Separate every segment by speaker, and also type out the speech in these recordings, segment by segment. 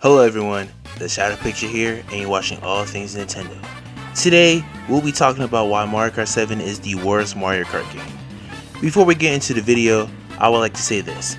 Speaker 1: Hello everyone, the Shadow Picture here, and you're watching All Things Nintendo. Today, we'll be talking about why Mario Kart 7 is the worst Mario Kart game. Before we get into the video, I would like to say this.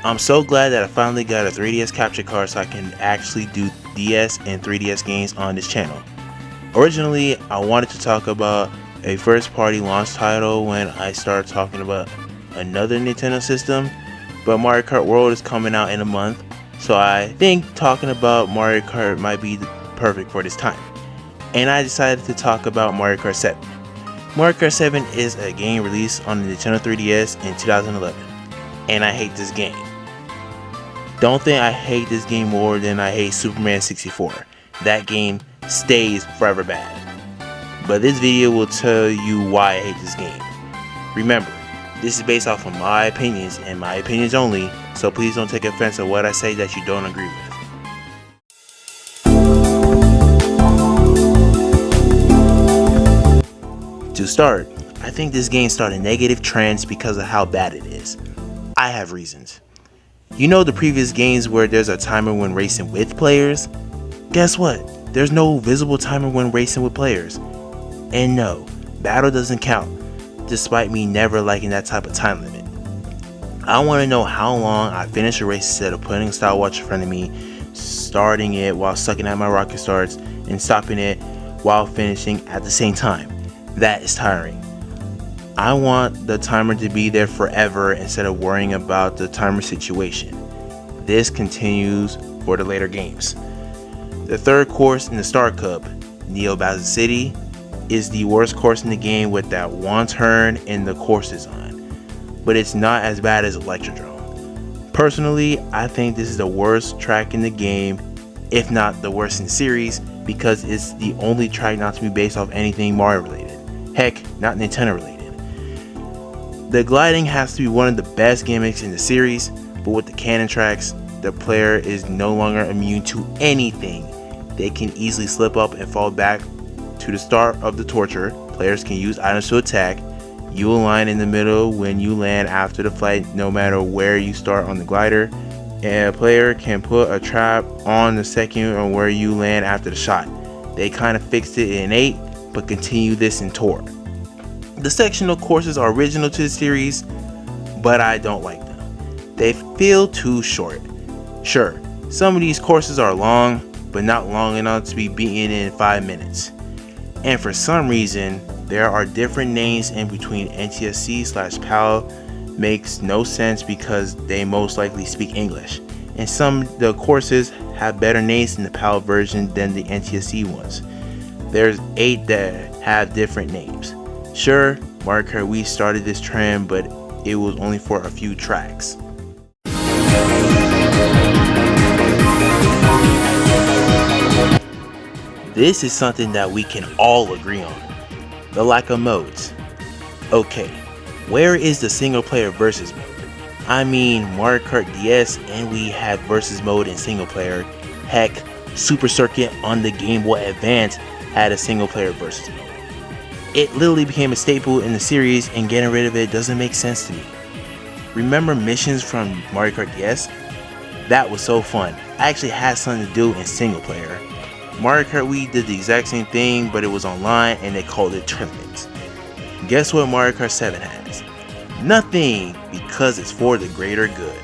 Speaker 1: I'm so glad that I finally got a 3DS capture card so I can actually do DS and 3DS games on this channel. Originally, I wanted to talk about a first party launch title when I started talking about another Nintendo system, but Mario Kart World is coming out in a month. So I think talking about Mario Kart might be perfect for this time. And I decided to talk about Mario Kart 7. Mario Kart 7 is a game released on the Nintendo 3DS in 2011. And I hate this game. Don't think I hate this game more than I hate Superman 64. That game stays forever bad. But this video will tell you why I hate this game. Remember, this is based off of my opinions and my opinions only, so please don't take offense at what I say that you don't agree with. To start, I think this game started negative trends because of how bad it is. I have reasons. You know the previous games where there's a timer when racing with players? Guess what? There's no visible timer when racing with players. And no, battle doesn't count, despite me never liking that type of time limit. I want to know how long I finish a race instead of putting a stopwatch in front of me, starting it while sucking at my rocket starts, and stopping it while finishing at the same time. That is tiring. I want the timer to be there forever instead of worrying about the timer situation. This continues for the later games. The third course in the Star Cup, BowserCity, is the worst course in the game with that one turn in the course design, but it's not as bad as Electrodrome. Personally, I think this is the worst track in the game, if not the worst in the series, because it's the only track not to be based off anything Mario related. Heck, not Nintendo related. The gliding has to be one of the best gimmicks in the series, but with the cannon tracks, the player is no longer immune to anything. They can easily slip up and fall back to the start of the torture. Players can use items to attack. You align in the middle when you land after the flight, no matter where you start on the glider. And a player can put a trap on the second on where you land after the shot. They kind of fixed it in 8, but continue this in Tour. The sectional courses are original to the series, but I don't like them. They feel too short. Sure, some of these courses are long, but not long enough to be beaten in 5 minutes. And for some reason, there are different names in between NTSC/PAL. Makes no sense because they most likely speak English. And some of the courses have better names in the PAL version than the NTSC ones. There's 8 that have different names. Sure, Mario Kart Wii started this trend, but it was only for a few tracks. This is something that we can all agree on. The lack of modes. Okay, where is the single player versus mode? I mean, Mario Kart DS and we had versus mode in single player. Heck, Super Circuit on the Game Boy Advance had a single player versus mode. It literally became a staple in the series, and getting rid of it doesn't make sense to me. Remember missions from Mario Kart DS? That was so fun. I actually had something to do in single player. Mario Kart Wii did the exact same thing, but it was online and they called it tournaments. Guess what Mario Kart 7 has? Nothing, because it's for the greater good.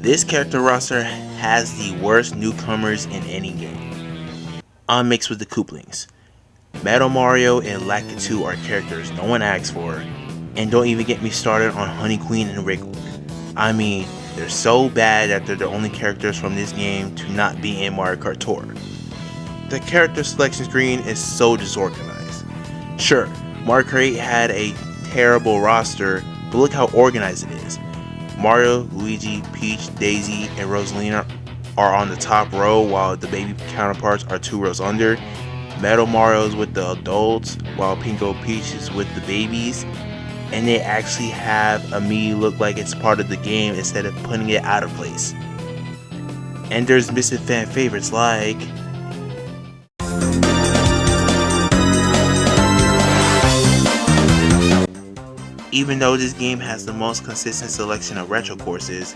Speaker 1: This character roster has the worst newcomers in any game. I'm mixed with the Koopalings. Metal Mario and Lacka 2 are characters no one asks for, and don't even get me started on Honey Queen and Wriggler. I mean, they're so bad that they're the only characters from this game to not be in Mario Kart Tour. The character selection screen is so disorganized. Sure, Mario Kart 8 had a terrible roster, but look how organized it is. Mario, Luigi, Peach, Daisy, and Rosalina are on the top row while the baby counterparts are 2 rows under. Metal Mario's with the adults while Pinko Peach is with the babies. And they actually have a me look like it's part of the game instead of putting it out of place. And there's missing fan favorites like Even though this game has the most consistent selection of retro courses,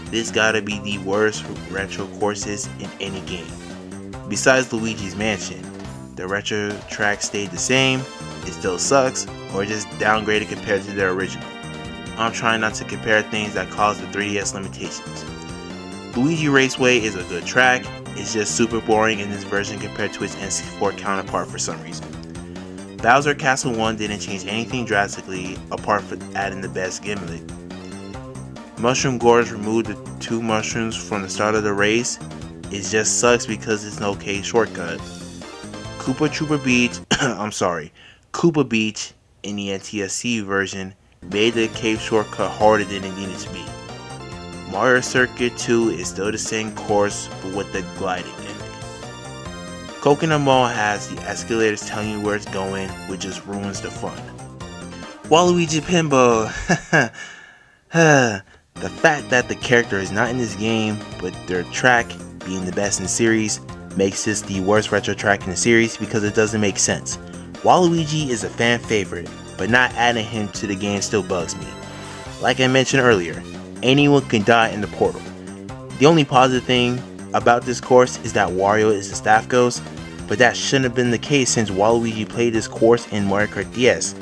Speaker 1: this gotta be the worst retro courses in any game. Besides Luigi's Mansion, the retro track stayed the same, it still sucks, or just downgraded compared to their original. I'm trying not to compare things that cause the 3DS limitations. Luigi Raceway is a good track, it's just super boring in this version compared to its N64 counterpart for some reason. Bowser Castle 1 didn't change anything drastically apart from adding the best gimmick. Mushroom Gorge removed the 2 mushrooms from the start of the race. It just sucks because it's an okay shortcut. Koopa Beach in the NTSC version made the cave shortcut harder than it needed to be. Mario Circuit 2 is still the same course but with the gliding gimmick. Coconut Mall has the escalators telling you where it's going, which just ruins the fun. Waluigi Pinball, the fact that the character is not in this game, but their track being the best in the series, makes this the worst retro track in the series because it doesn't make sense. Waluigi is a fan favorite, but not adding him to the game still bugs me. Like I mentioned earlier, anyone can die in the portal. The only positive thing about this course is that Wario is the staff ghost, but that shouldn't have been the case since Waluigi played this course in Mario Kart DS,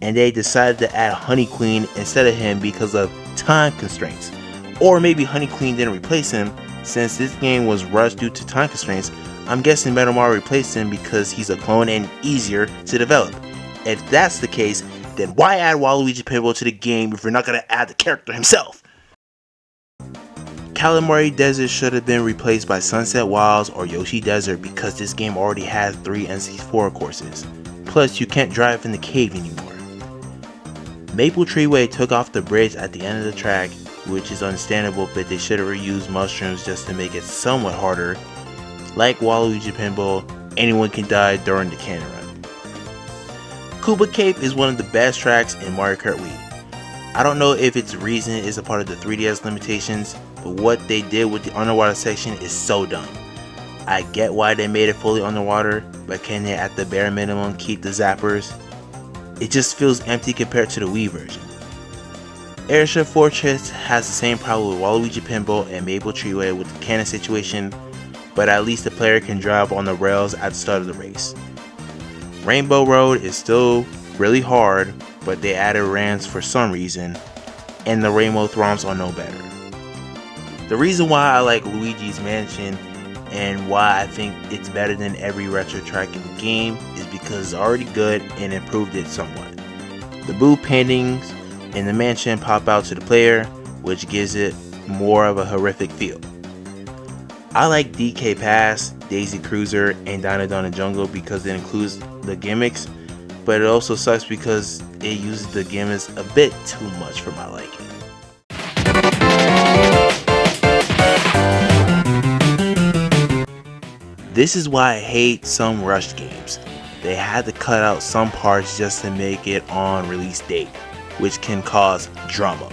Speaker 1: and they decided to add Honey Queen instead of him because of time constraints. Or maybe Honey Queen didn't replace him, since this game was rushed due to time constraints. I'm guessing Metal Mario replaced him because he's a clone and easier to develop. If that's the case, then why add Waluigi Pinball to the game if you're not going to add the character himself? Calamari Desert should have been replaced by Sunset Wilds or Yoshi Desert because this game already has 3 N64 courses. Plus, you can't drive in the cave anymore. Maple Treeway took off the bridge at the end of the track, which is understandable, but they should have reused mushrooms just to make it somewhat harder. Like Waluigi Pinball, anyone can die during the cannon run. Koopa Cape is one of the best tracks in Mario Kart Wii. I don't know if its reason is a part of the 3DS limitations, but what they did with the underwater section is so dumb. I get why they made it fully underwater, but can they at the bare minimum keep the zappers? It just feels empty compared to the Wii version. Airship Fortress has the same problem with Waluigi Pinball and Maple Treeway with the cannon situation, but at least the player can drive on the rails at the start of the race. Rainbow Road is still really hard, but they added ramps for some reason, and the Rainbow Thrombs are no better. The reason why I like Luigi's Mansion and why I think it's better than every retro track in the game is because it's already good and improved it somewhat. The Boo paintings in the mansion pop out to the player, which gives it more of a horrific feel. I like DK Pass, Daisy Cruiser, and Dino Donna Jungle because it includes the gimmicks, but it also sucks because it uses the gimmicks a bit too much for my liking. This is why I hate some rushed games. They had to cut out some parts just to make it on release date, which can cause drama.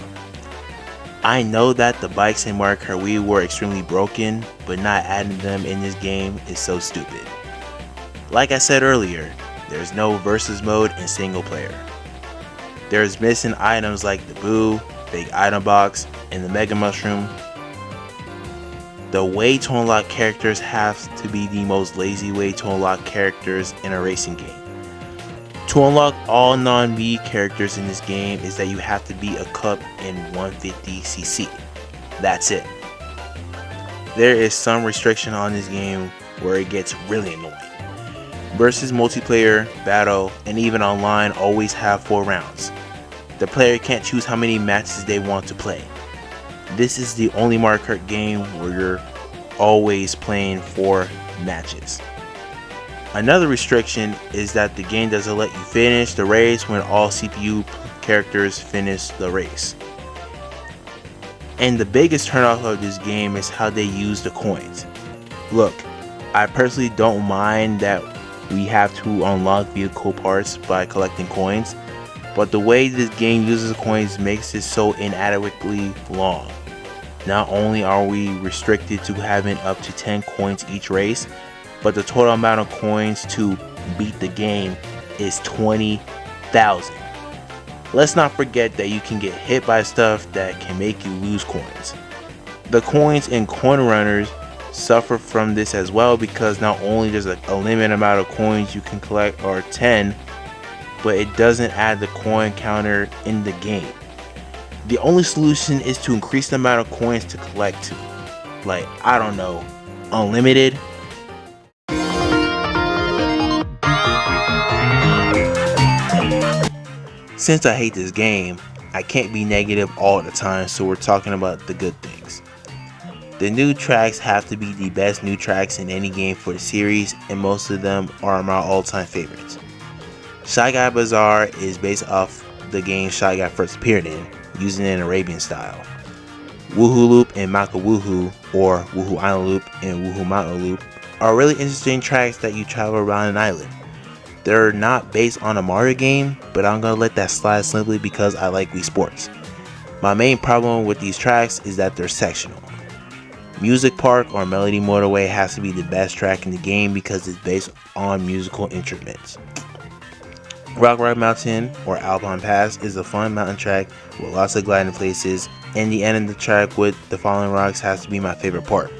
Speaker 1: I know that the bikes in Mario Kart Wii were extremely broken, but not adding them in this game is so stupid. Like I said earlier, there's no versus mode in single player. There's missing items like the Boo, Big Item Box, and the Mega Mushroom. The way to unlock characters has to be the most lazy way to unlock characters in a racing game. To unlock all non-Mii characters in this game is that you have to beat a cup in 150cc. That's it. There is some restriction on this game where it gets really annoying. Versus multiplayer, battle, and even online always have 4 rounds. The player can't choose how many matches they want to play. This is the only Mario Kart game where you're always playing 4 matches. Another restriction is that the game doesn't let you finish the race when all CPU characters finish the race. And the biggest turnoff of this game is how they use the coins. Look, I personally don't mind that we have to unlock vehicle parts by collecting coins, but the way this game uses coins makes it so inadequately long. Not only are we restricted to having up to 10 coins each race, but the total amount of coins to beat the game is 20,000. Let's not forget that you can get hit by stuff that can make you lose coins. The coins in coin runners suffer from this as well, because not only there's a limited amount of coins you can collect, or 10, but it doesn't add the coin counter in the game. The only solution is to increase the amount of coins to collect to, like, I don't know, unlimited. Since I hate this game, I can't be negative all the time, so we're talking about the good things. The new tracks have to be the best new tracks in any game for the series, and most of them are my all-time favorites. Shy Guy Bazaar is based off the game Shy Guy first appeared in, using an Arabian style. Woohoo Loop and Maka Woohoo, or Woohoo Island Loop and Woohoo Mountain Loop, are really interesting tracks that you travel around an island. They're not based on a Mario game, but I'm gonna let that slide simply because I like Wii Sports. My main problem with these tracks is that they're sectional. Music Park or Melody Motorway has to be the best track in the game because it's based on musical instruments. Rock Mountain or Alpine Pass is a fun mountain track with lots of gliding places, and the end of the track with the falling rocks has to be my favorite part.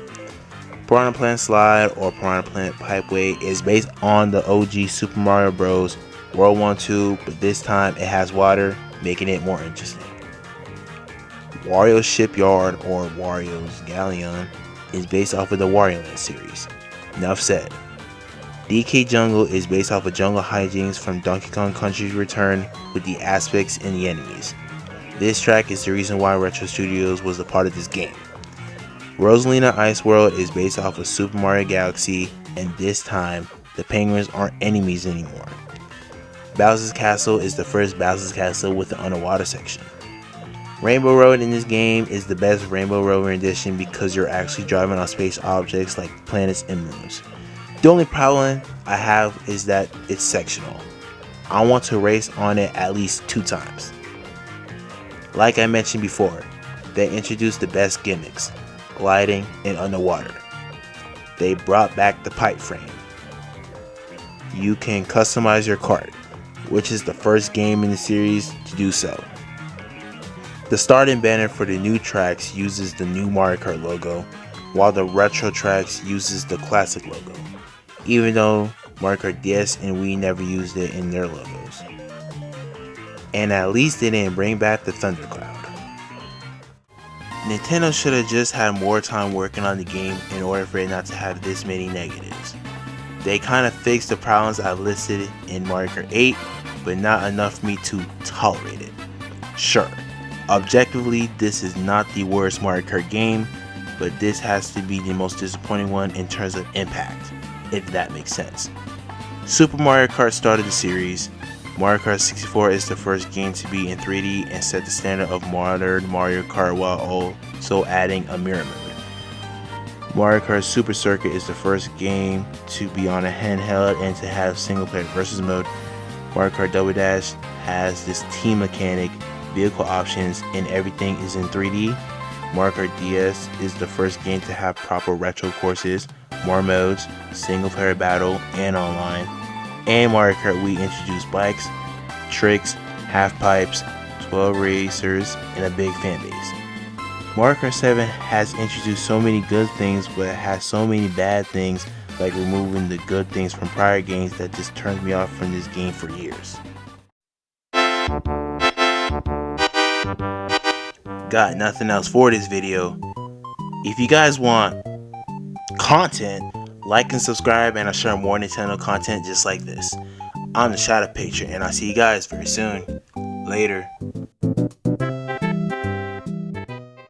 Speaker 1: Piranha Plant Slide or Piranha Plant Pipeway is based on the OG Super Mario Bros. World 1-2, but this time it has water, making it more interesting. Wario's Shipyard or Wario's Galleon is based off of the Wario Land series. Enough said. DK Jungle is based off of jungle hijinks from Donkey Kong Country's Return with the aspects and the enemies. This track is the reason why Retro Studios was a part of this game. Rosalina Ice World is based off of Super Mario Galaxy, and this time the penguins aren't enemies anymore. Bowser's Castle is the first Bowser's Castle with an underwater section. Rainbow Road in this game is the best Rainbow Road rendition because you're actually driving on space objects like planets and moons. The only problem I have is that it's sectional. I want to race on it at least 2 times. Like I mentioned before, they introduced the best gimmicks, gliding and underwater. They brought back the pipe frame. You can customize your kart, which is the first game in the series to do so. The starting banner for the new tracks uses the new Mario Kart logo, while the retro tracks uses the classic logo, even though Mario Kart DS and Wii never used it in their logos. And at least they didn't bring back the Thundercloud. Nintendo should have just had more time working on the game in order for it not to have this many negatives. They kind of fixed the problems I've listed in Mario Kart 8, but not enough for me to tolerate it. Sure, objectively this is not the worst Mario Kart game, but this has to be the most disappointing one in terms of impact, if that makes sense. Super Mario Kart started the series. Mario Kart 64 is the first game to be in 3D and set the standard of modern Mario Kart while also adding a mirror mode. Mario Kart Super Circuit is the first game to be on a handheld and to have single player versus mode. Mario Kart Double Dash has this team mechanic, vehicle options, and everything is in 3D. Mario Kart DS is the first game to have proper retro courses, more modes, single player battle, and online. And Mario Kart Wii introduced bikes, tricks, half pipes, 12 racers, and a big fan base. Mario Kart 7 has introduced so many good things, but it has so many bad things, like removing the good things from prior games, that just turns me off from this game for years. Got nothing else for this video. If you guys want content, like and subscribe, and I'll share more Nintendo content just like this. I'm the Shadow Patron, and I'll see you guys very soon. Later.